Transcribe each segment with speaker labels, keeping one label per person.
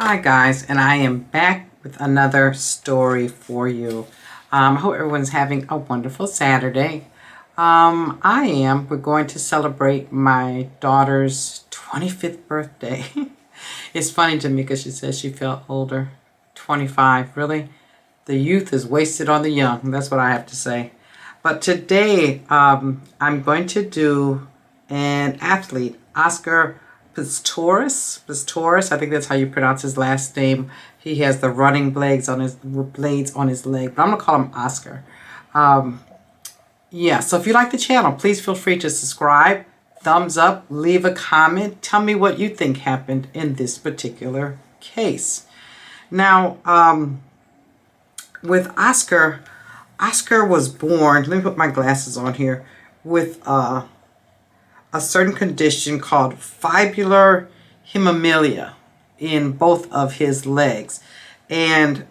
Speaker 1: Hi guys, and I am back with another story for you. I hope everyone's having a wonderful Saturday. We're going to celebrate my daughter's 25th birthday. It's funny to me because she says she felt older. 25, really? The youth is wasted on the young. That's what I have to say. But today, I'm going to do an athlete, Oscar Pistorius, I think that's how you pronounce his last name. He has the running blades on his leg, but I'm gonna call him Oscar. Yeah, so if you like the channel, please feel free to subscribe, thumbs up, leave a comment, tell me what you think happened in this particular case. Now, with Oscar, Oscar was born, let me put my glasses on here, with a certain condition called fibular hemophilia in both of his legs. And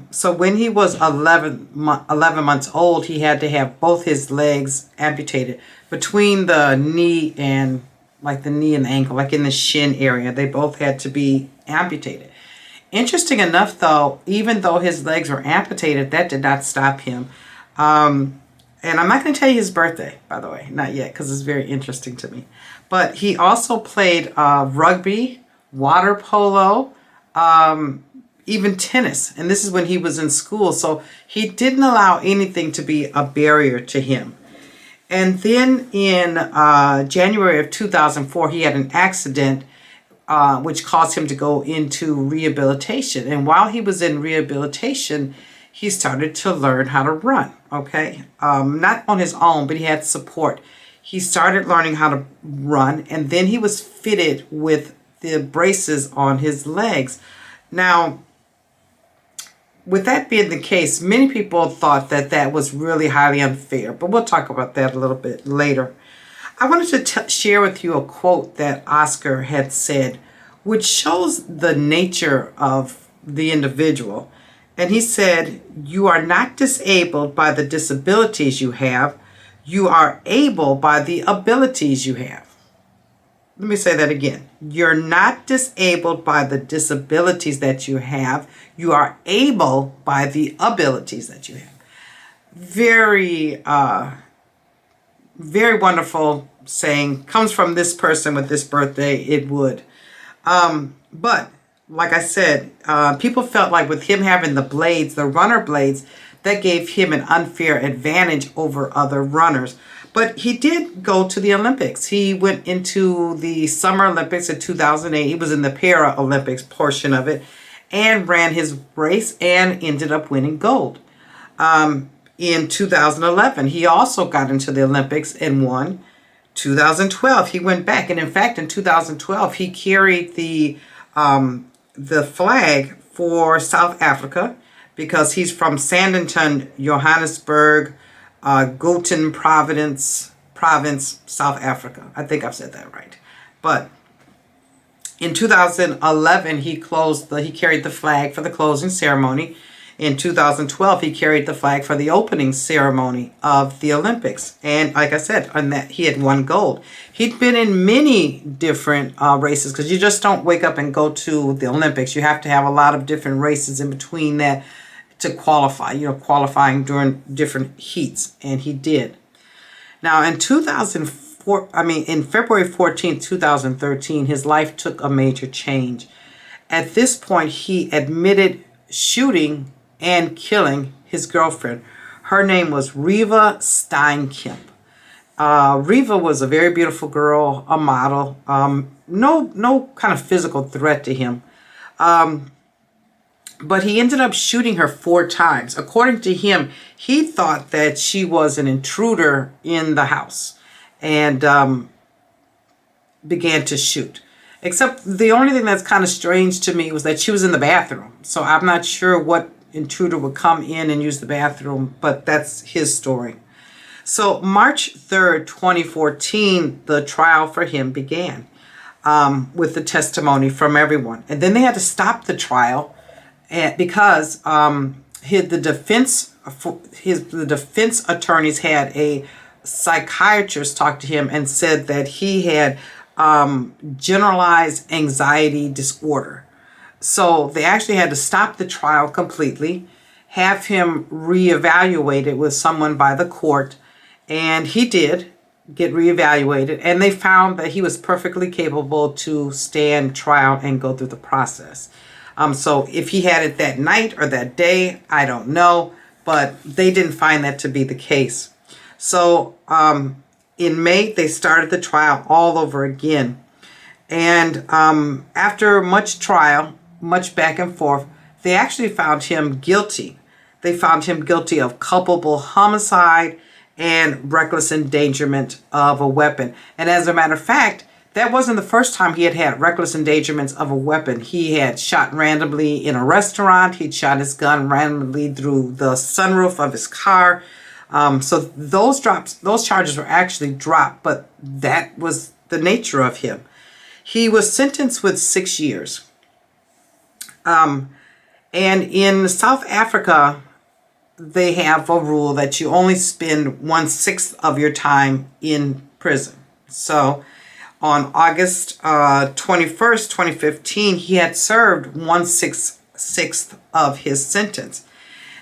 Speaker 1: so when he was 11 months old, he had to have both his legs amputated between the knee and the knee and the ankle, like in the shin area. They both had to be amputated. Interesting enough, though, even though his legs were amputated, that did not stop him. And I'm not going to tell you his birthday, by the way, not yet, because it's very interesting to me. But he also played rugby, water polo, even tennis. And this is when he was in school. So he didn't allow anything to be a barrier to him. And then in January of 2004, he had an accident which caused him to go into rehabilitation. And while he was in rehabilitation, he started to learn how to run, okay? Not on his own, but he had support. He started learning how to run, and then he was fitted with the braces on his legs. Now, with that being the case, many people thought that that was really highly unfair, but we'll talk about that a little bit later. I wanted to share with you a quote that Oscar had said, which shows the nature of the individual. And he said, "You are not disabled by the disabilities you have. You are able by the abilities you have." Let me say that again. You're not disabled by the disabilities that you have. You are able by the abilities that you have. Very, very wonderful saying. Comes from this person with this birthday, it would. But like I said, people felt like with him having the blades, the runner blades, that gave him an unfair advantage over other runners. But he did go to the Olympics. He went into the Summer Olympics in 2008. He was in the Para-Olympics portion of it and ran his race and ended up winning gold. In 2011, he also got into the Olympics and won. 2012, he went back. And in fact, in 2012, he carried the flag for South Africa because he's from Sandton, Johannesburg, Gauteng province, South Africa. I think I've said that right. But in 2011, he carried the flag for the closing ceremony. In 2012, he carried the flag for the opening ceremony of the Olympics. And like I said, on that, he had won gold. He'd been in many different races because you just don't wake up and go to the Olympics. You have to have a lot of different races in between that to qualify, qualifying during different heats. And he did. Now, in February 14th, 2013, his life took a major change. At this point, he admitted shooting and killing his girlfriend. Her name was Reva Steinkamp. Reva was a very beautiful girl, a model. No kind of physical threat to him. But he ended up shooting her 4 times. According to him, he thought that she was an intruder in the house and began to shoot. Except the only thing that's kind of strange to me was that she was in the bathroom. So I'm not sure what intruder would come in and use the bathroom, but that's his story. So March 3rd, 2014, the trial for him began with the testimony from everyone. And then they had to stop the trial because the defense attorneys had a psychiatrist talk to him and said that he had generalized anxiety disorder. So they actually had to stop the trial completely, have him reevaluated with someone by the court, and he did get reevaluated, and they found that he was perfectly capable to stand trial and go through the process. So if he had it that night or that day, I don't know, but they didn't find that to be the case. So in May, they started the trial all over again. And after much trial, much back and forth, they actually found him guilty. They found him guilty of culpable homicide and reckless endangerment of a weapon. And as a matter of fact, that wasn't the first time he had had reckless endangerments of a weapon. He had shot randomly in a restaurant. He'd shot his gun randomly through the sunroof of his car. So those charges were actually dropped, but that was the nature of him. He was sentenced with 6 years. And in South Africa, they have a rule that you only spend 1/6 of your time in prison. So on August 21st, 2015, he had served 1/6 of his sentence.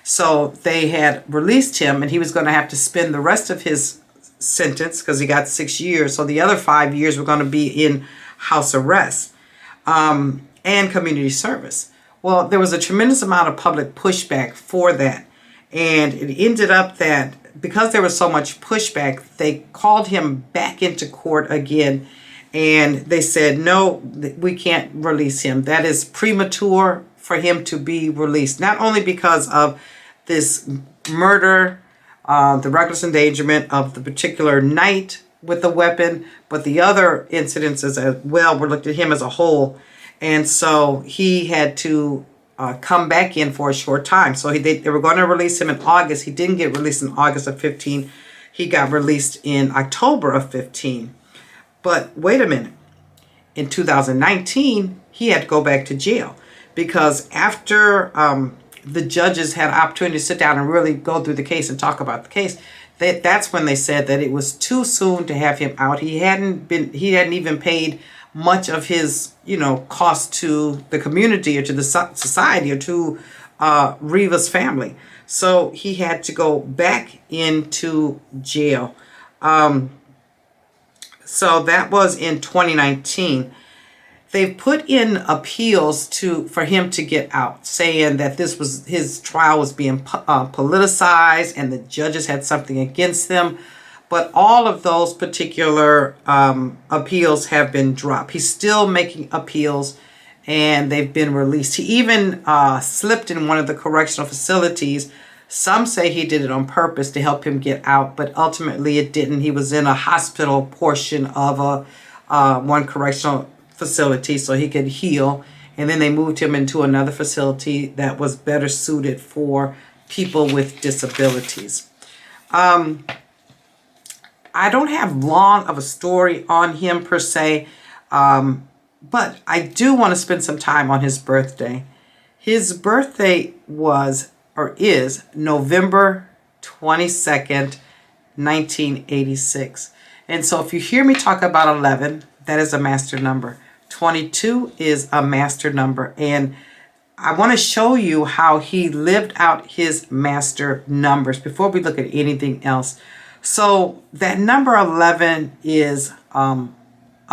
Speaker 1: So they had released him, and he was going to have to spend the rest of his sentence, because he got 6 years. So the other 5 years were going to be in house arrest and community service. Well, there was a tremendous amount of public pushback for that. And it ended up that because there was so much pushback, they called him back into court again. And they said, no, we can't release him. That is premature for him to be released. Not only because of this murder, the reckless endangerment of the particular night with the weapon, but the other incidences as well were looked at him as a whole. And so he had to come back in for a short time. So they were going to release him in August. He didn't get released in August of 15. He got released in October of 15. But wait a minute. In 2019, he had to go back to jail because after the judges had an opportunity to sit down and really go through the case and talk about the case, that's when they said that it was too soon to have him out. He hadn't even paid much of his, cost to the community or to the society or to Riva's family. So he had to go back into jail. So that was in 2019. They've put in appeals for him to get out, saying that his trial was being politicized and the judges had something against them. But all of those particular appeals have been dropped. He's still making appeals, and they've been released. He even slipped in one of the correctional facilities. Some say he did it on purpose to help him get out, but ultimately it didn't. He was in a hospital portion of one correctional facility so he could heal, and then they moved him into another facility that was better suited for people with disabilities. I don't have long of a story on him per se, but I do want to spend some time on his birthday. His birthday is November 22nd, 1986. And so if you hear me talk about 11, that is a master number. 22 is a master number. And I want to show you how he lived out his master numbers before we look at anything else. So that number 11 is a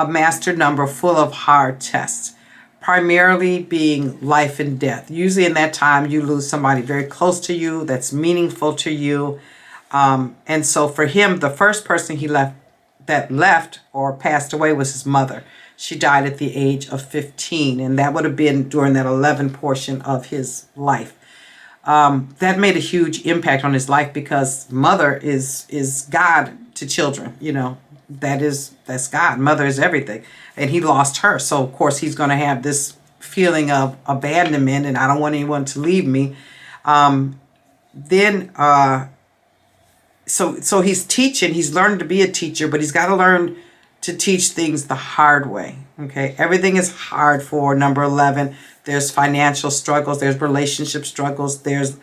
Speaker 1: master number full of hard tests, primarily being life and death. Usually in that time, you lose somebody very close to you that's meaningful to you. And so for him, the first person that left or passed away was his mother. She died at the age of 15, and that would have been during that 11 portion of his life. That made a huge impact on his life because mother is God to children. That's God. Mother is everything. And he lost her. So, of course, he's going to have this feeling of abandonment and I don't want anyone to leave me. So he's teaching. He's learning to be a teacher, but he's got to learn to teach things the hard way. Okay, everything is hard for number 11. There's financial struggles. There's relationship struggles. There's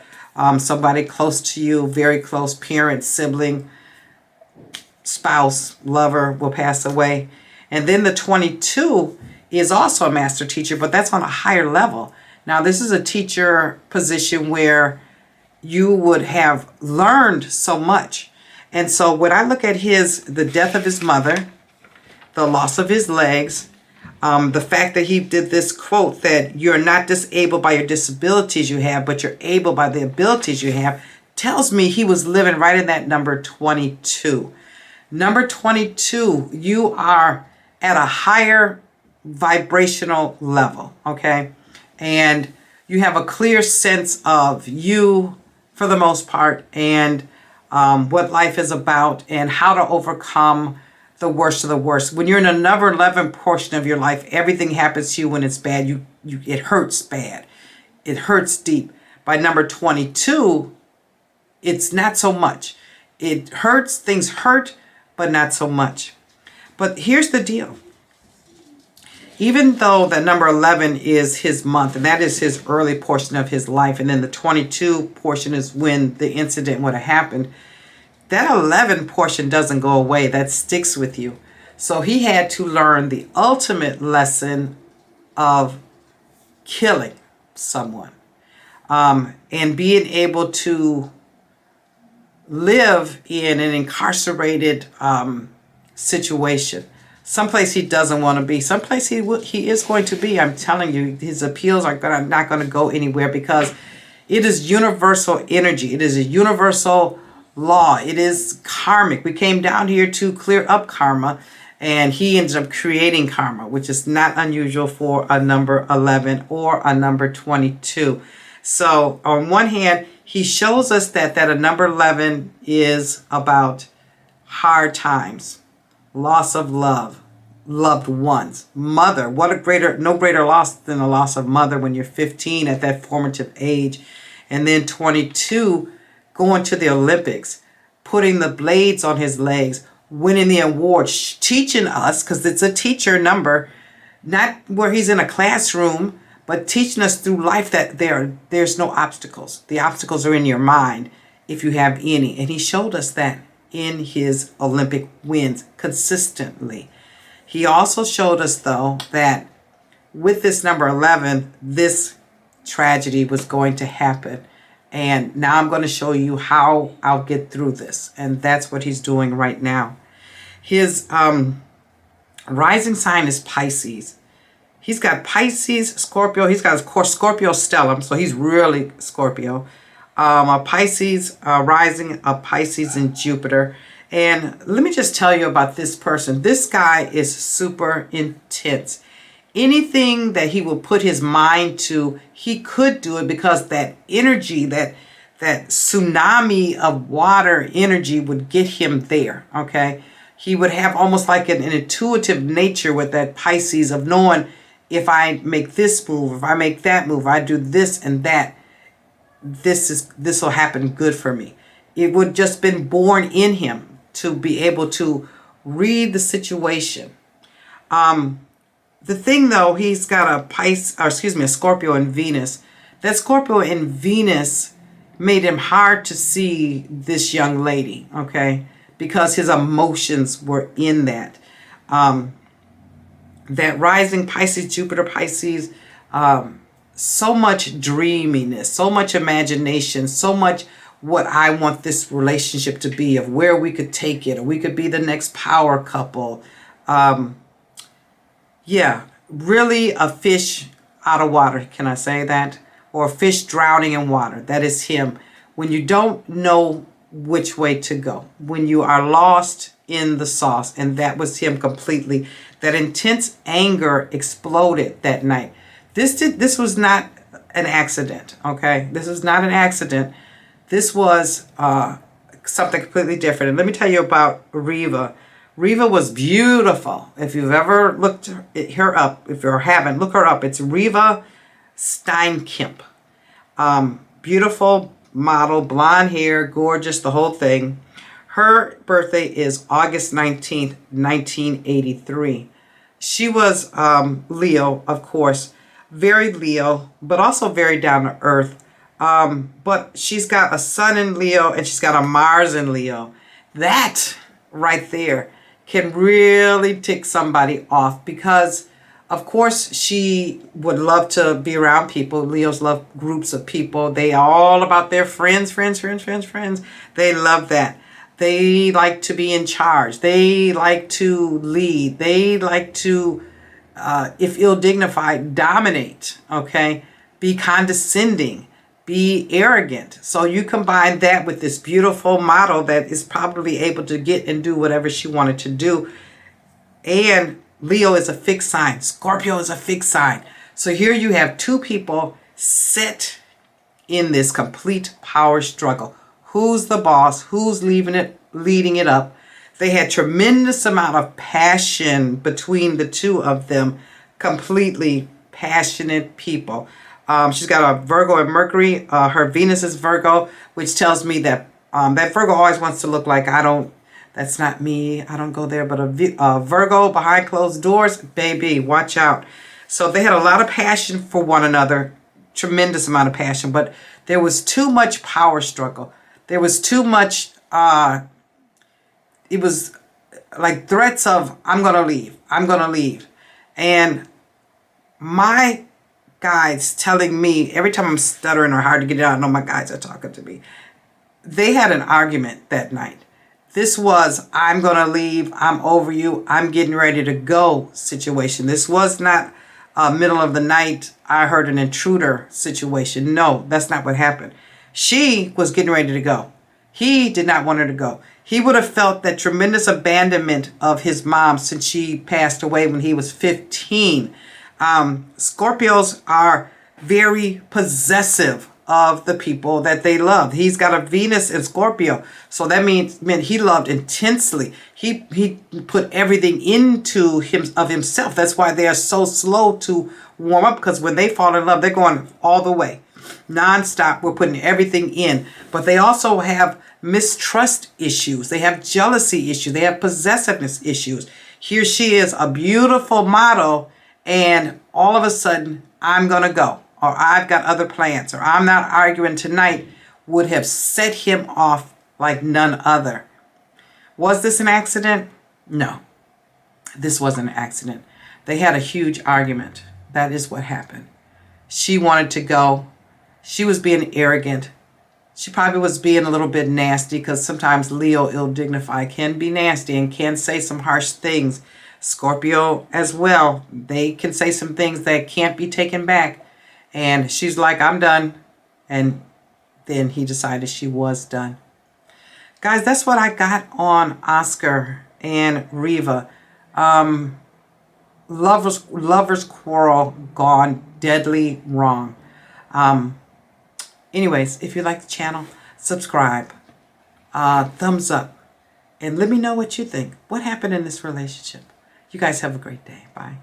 Speaker 1: somebody close to you, very close, parent, sibling, spouse, lover will pass away. And then the 22 is also a master teacher, but that's on a higher level. Now, this is a teacher position where you would have learned so much. And so when I look at the death of his mother, the loss of his legs, the fact that he did this quote that you're not disabled by your disabilities you have, but you're able by the abilities you have, tells me he was living right in that number 22. Number 22, you are at a higher vibrational level, okay? And you have a clear sense of you for the most part, and what life is about and how to overcome the worst of the worst. When you're in a number 11 portion of your life, everything happens to you when it's bad. It hurts bad. It hurts deep. By number 22, it's not so much. It hurts, things hurt, but not so much. But here's the deal. Even though the number 11 is his month, and that is his early portion of his life, and then the 22 portion is when the incident would have happened, that 11 portion doesn't go away. That sticks with you. So he had to learn the ultimate lesson of killing someone, and being able to live in an incarcerated situation. Someplace he doesn't want to be. Someplace he is going to be. I'm telling you, his appeals are not going to go anywhere, because it is universal energy. It is a universal law. It is karmic. We came down here to clear up karma, and he ends up creating karma, which is not unusual for a number 11 or a number 22. So on one hand, he shows us that a number 11 is about hard times, loss of love, loved ones, mother. No greater loss than the loss of mother when you're 15 at that formative age. And then 22, going to the Olympics, putting the blades on his legs, winning the award, teaching us, because it's a teacher number, not where he's in a classroom, but teaching us through life that there's no obstacles. The obstacles are in your mind, if you have any. And he showed us that in his Olympic wins consistently. He also showed us, though, that with this number 11, this tragedy was going to happen. And now I'm going to show you how I'll get through this. And that's what he's doing right now. His rising sign is Pisces. He's got Pisces, Scorpio. He's got, of course, Scorpio stellium, so he's really Scorpio. A Pisces rising, a Pisces in Jupiter. And let me just tell you about this person. This guy is super intense. Anything that he will put his mind to, he could do it, because that energy, that tsunami of water energy would get him there, okay? He would have almost like an intuitive nature with that Pisces of knowing, if I make this move, if I make that move, I do this and that, this will happen good for me. It would just been born in him to be able to read the situation. The thing, though, he's got a Scorpio in Venus. That Scorpio in Venus made him hard to see this young lady, okay? Because his emotions were in that. That rising Pisces, Jupiter Pisces, so much dreaminess, so much imagination, so much what I want this relationship to be, of where we could take it, or we could be the next power couple. Yeah, really a fish out of water, can I say that? Or a fish drowning in water. That is him. When you don't know which way to go, when you are lost in the sauce, and that was him completely. That intense anger exploded that night. This was not an accident, okay? This was not an accident. This was something completely different. And let me tell you about Riva. Riva was beautiful. If you've ever looked her up, if you haven't, look her up. It's Riva Steinkemp. Beautiful model, blonde hair, gorgeous, the whole thing. Her birthday is August 19th, 1983. She was Leo, of course. Very Leo, but also very down to earth. But she's got a sun in Leo, and she's got a Mars in Leo. That right there can really tick somebody off, because Of course, she would love to be around people. Leos love groups of people. They are all about their friends, friends, friends, friends, friends. They love that. They like to be in charge. They like to lead. They like to, if ill-dignified, dominate, okay? Be condescending, be arrogant. So you combine that with this beautiful model that is probably able to get and do whatever she wanted to do. And Leo is a fixed sign. Scorpio is a fixed sign. So here you have two people set in this complete power struggle. Who's the boss? Who's leading it up? They had tremendous amount of passion between the two of them. Completely passionate people. She's got a Virgo and Mercury. Her Venus is Virgo, which tells me that that Virgo always wants to look like, that's not me. I don't go there. But a Virgo behind closed doors, baby, watch out. So they had a lot of passion for one another. Tremendous amount of passion. But there was too much power struggle. There was too much, it was like threats of, I'm going to leave. I'm going to leave. And my guides telling me, every time I'm stuttering or hard to get it out, I know my guides are talking to me. They had an argument that night. This was, I'm going to leave, I'm over you, I'm getting ready to go situation. This was not middle of the night, I heard an intruder situation. No, that's not what happened. She was getting ready to go. He did not want her to go. He would have felt that tremendous abandonment of his mom since she passed away when he was 15. Scorpios are very possessive of the people that they love. He's got a Venus in Scorpio, so that meant he loved intensely. He put everything into himself. That's why they are so slow to warm up, because when they fall in love, they're going all the way, nonstop. We're putting everything in, but they also have mistrust issues. They have jealousy issues. They have possessiveness issues. Here she is, a beautiful model, and all of a sudden, I'm gonna go, or I've got other plans, or I'm not arguing tonight, would have set him off like none other. Was this an accident? No, this wasn't an accident. They had a huge argument. That is what happened. She wanted to go. She was being arrogant. She probably was being a little bit nasty, because sometimes Leo, ill-dignified, can be nasty and can say some harsh things. Scorpio as well. They can say some things that can't be taken back. And she's like, I'm done. And then he decided she was done. Guys, that's what I got on Oscar and Riva. Lovers quarrel gone deadly wrong. Anyways, if you like the channel, subscribe, thumbs up, and let me know what you think. What happened in this relationship? You guys have a great day. Bye.